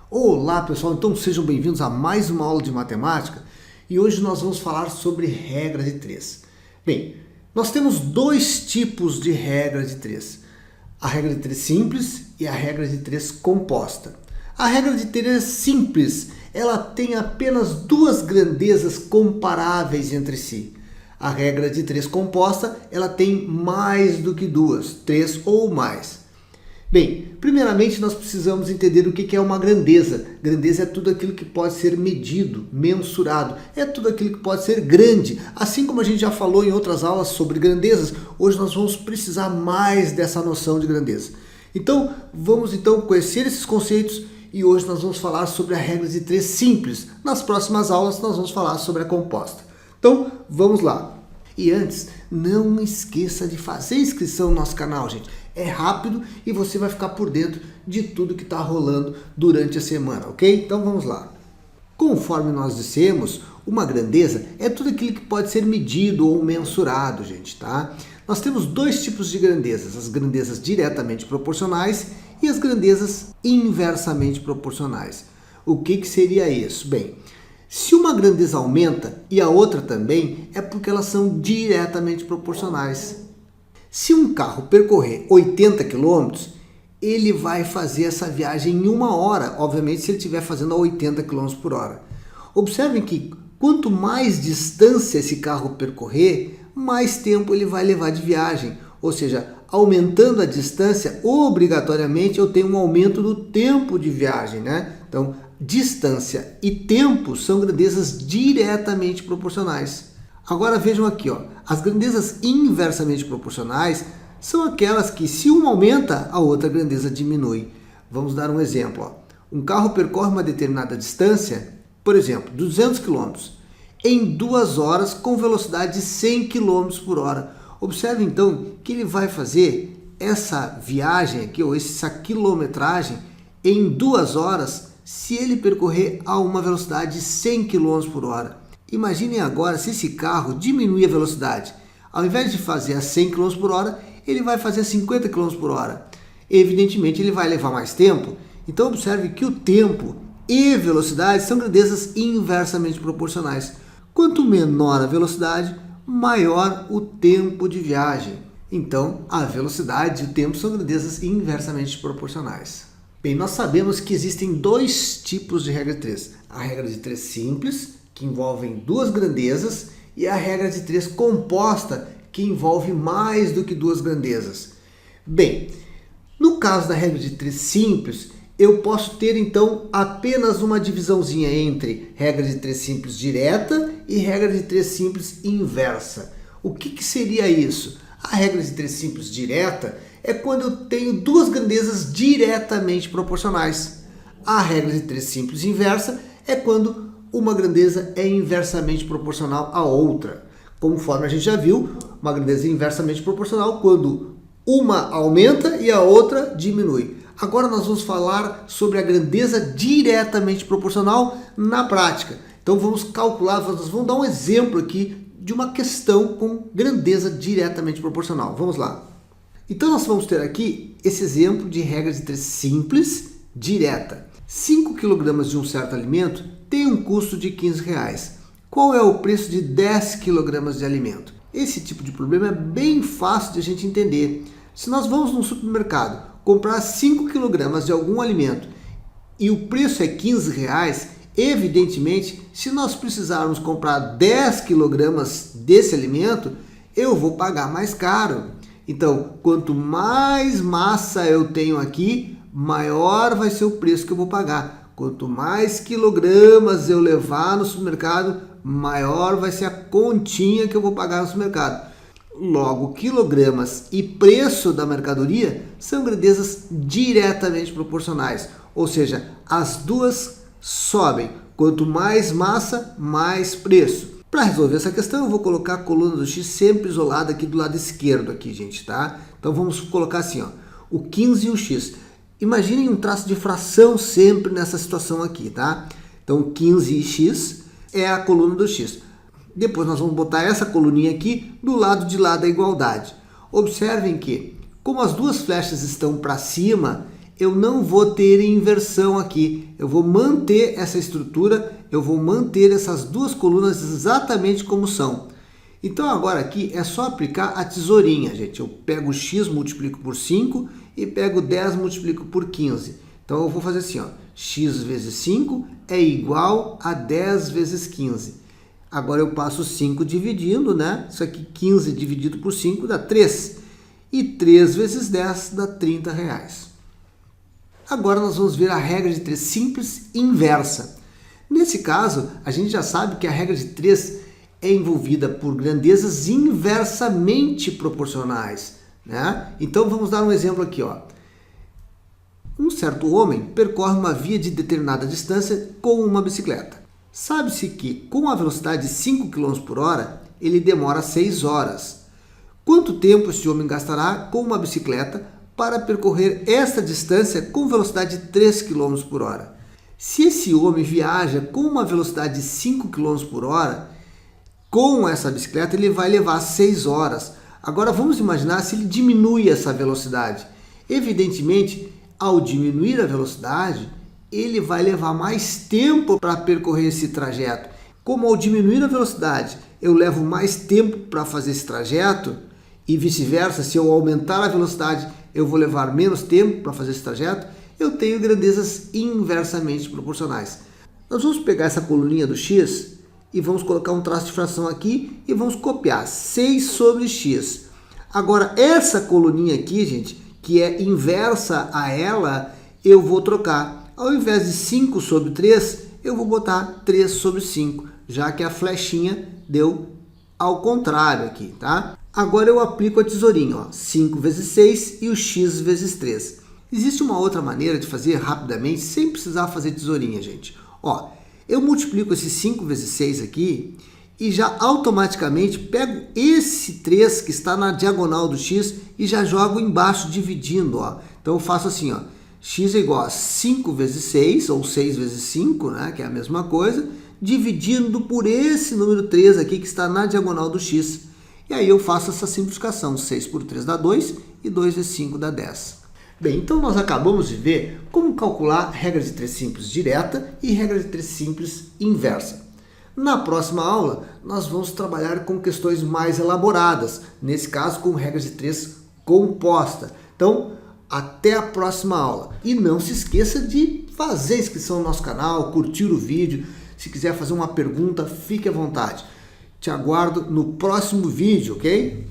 Olá pessoal, então sejam bem-vindos a mais uma aula de matemática e hoje nós vamos falar sobre regra de três. Bem, nós temos dois tipos de regra de três, a regra de três simples e a regra de três composta. A regra de três simples, ela tem apenas duas grandezas comparáveis entre si. A regra de três composta, ela tem mais do que duas, três ou mais. Bem, primeiramente nós precisamos entender o que é uma grandeza. Grandeza é tudo aquilo que pode ser medido, mensurado, é tudo aquilo que pode ser grande. Assim como a gente já falou em outras aulas sobre grandezas, hoje nós vamos precisar mais dessa noção de grandeza. Então, vamos conhecer esses conceitos e hoje nós vamos falar sobre a regra de três simples. Nas próximas aulas nós vamos falar sobre a composta. Então, vamos lá. E antes, não esqueça de fazer inscrição no nosso canal, gente. É rápido e você vai ficar por dentro de tudo que está rolando durante a semana, ok? Então vamos lá. Conforme nós dissemos, uma grandeza é tudo aquilo que pode ser medido ou mensurado, gente, tá? Nós temos dois tipos de grandezas, as grandezas diretamente proporcionais e as grandezas inversamente proporcionais. O que seria isso? Bem, se uma grandeza aumenta e a outra também, é porque elas são diretamente proporcionais. Se um carro percorrer 80 km, ele vai fazer essa viagem em 1 hora, obviamente se ele estiver fazendo a 80 km por hora. Observem que quanto mais distância esse carro percorrer, mais tempo ele vai levar de viagem. Ou seja, aumentando a distância, obrigatoriamente eu tenho um aumento do tempo de viagem, né? Então, distância e tempo são grandezas diretamente proporcionais. Agora vejam aqui, ó, as grandezas inversamente proporcionais são aquelas que, se uma aumenta, a outra grandeza diminui. Vamos dar um exemplo. Ó. Um carro percorre uma determinada distância, por exemplo, 200 km, em 2 horas com velocidade de 100 km por hora. Observe então que ele vai fazer essa viagem aqui, ou essa quilometragem, em 2 horas, se ele percorrer a uma velocidade de 100 km por hora. Imaginem agora se esse carro diminuir a velocidade. Ao invés de fazer a 100 km por hora, ele vai fazer a 50 km por hora. Evidentemente, ele vai levar mais tempo. Então, observe que o tempo e velocidade são grandezas inversamente proporcionais. Quanto menor a velocidade, maior o tempo de viagem. Então, a velocidade e o tempo são grandezas inversamente proporcionais. Bem, nós sabemos que existem dois tipos de regra de três. A regra de três simples, que envolvem duas grandezas, e a regra de três composta, que envolve mais do que duas grandezas. Bem, no caso da regra de três simples, eu posso ter então apenas uma divisãozinha entre regra de três simples direta e regra de três simples inversa. O que seria isso? A regra de três simples direta é quando eu tenho duas grandezas diretamente proporcionais. A regra de três simples inversa é quando uma grandeza é inversamente proporcional à outra. Conforme a gente já viu, uma grandeza é inversamente proporcional quando uma aumenta e a outra diminui. Agora nós vamos falar sobre a grandeza diretamente proporcional na prática. Então vamos calcular, nós vamos dar um exemplo aqui de uma questão com grandeza diretamente proporcional. Vamos lá. Então nós vamos ter aqui esse exemplo de regra de três simples direta. 5 kg de um certo alimento tem um custo de R$15. Qual é o preço de 10 kg de alimento? Esse tipo de problema é bem fácil de a gente entender. Se nós vamos no supermercado comprar 5 kg de algum alimento e o preço é R$15, evidentemente, se nós precisarmos comprar 10 kg desse alimento, eu vou pagar mais caro. Então, quanto mais massa eu tenho aqui, maior vai ser o preço que eu vou pagar. Quanto mais quilogramas eu levar no supermercado, maior vai ser a continha que eu vou pagar no supermercado. Logo, quilogramas e preço da mercadoria são grandezas diretamente proporcionais. Ou seja, as duas sobem. Quanto mais massa, mais preço. Para resolver essa questão, eu vou colocar a coluna do x sempre isolada aqui do lado esquerdo, aqui, gente, tá? Então vamos colocar assim, ó, o 15 e o x. Imaginem um traço de fração sempre nessa situação aqui, tá? Então 15 e x é a coluna do x. Depois nós vamos botar essa coluninha aqui do lado de lá da igualdade. Observem que, como as duas flechas estão para cima, eu não vou ter inversão aqui. Eu vou manter essa estrutura, eu vou manter essas duas colunas exatamente como são. Então agora aqui é só aplicar a tesourinha, gente. Eu pego x, multiplico por 5 e pego 10, multiplico por 15. Então eu vou fazer assim, ó, x vezes 5 é igual a 10 vezes 15. Agora eu passo 5 dividindo, né? Isso aqui 15 dividido por 5 dá 3. E 3 vezes 10 dá 30 reais. Agora nós vamos ver a regra de 3 simples inversa. Nesse caso, a gente já sabe que a regra de 3 é envolvida por grandezas inversamente proporcionais, né? Então vamos dar um exemplo aqui, ó. Um certo homem percorre uma via de determinada distância com uma bicicleta. Sabe-se que com a velocidade de 5 km por hora, ele demora 6 horas. Quanto tempo esse homem gastará com uma bicicleta para percorrer esta distância com velocidade de 3 km por hora? Se esse homem viaja com uma velocidade de 5 km por hora, com essa bicicleta ele vai levar 6 horas. Agora vamos imaginar se ele diminui essa velocidade. Evidentemente, ao diminuir a velocidade, ele vai levar mais tempo para percorrer esse trajeto. Como ao diminuir a velocidade, eu levo mais tempo para fazer esse trajeto, e vice-versa, se eu aumentar a velocidade, eu vou levar menos tempo para fazer esse trajeto, eu tenho grandezas inversamente proporcionais. Nós vamos pegar essa coluninha do x e vamos colocar um traço de fração aqui e vamos copiar 6 sobre x. Agora, essa coluninha aqui, gente, que é inversa a ela, eu vou trocar. Ao invés de 5 sobre 3, eu vou botar 3 sobre 5, já que a flechinha deu ao contrário aqui, tá? Agora eu aplico a tesourinha, ó, 5 vezes 6 e o x vezes 3. Existe uma outra maneira de fazer rapidamente, sem precisar fazer tesourinha, gente. Ó, eu multiplico esse 5 vezes 6 aqui e já automaticamente pego esse 3 que está na diagonal do x e já jogo embaixo dividindo, ó. Então eu faço assim, ó, x é igual a 5 vezes 6, ou 6 vezes 5, né, que é a mesma coisa, dividindo por esse número 3 aqui que está na diagonal do x. E aí eu faço essa simplificação, 6 por 3 dá 2 e 2 vezes 5 dá 10. Bem, então nós acabamos de ver como calcular regra de 3 simples direta e regra de 3 simples inversa. Na próxima aula, nós vamos trabalhar com questões mais elaboradas, nesse caso com regra de 3 composta. Então, até a próxima aula. E não se esqueça de fazer inscrição no nosso canal, curtir o vídeo. Se quiser fazer uma pergunta, fique à vontade. Te aguardo no próximo vídeo, ok?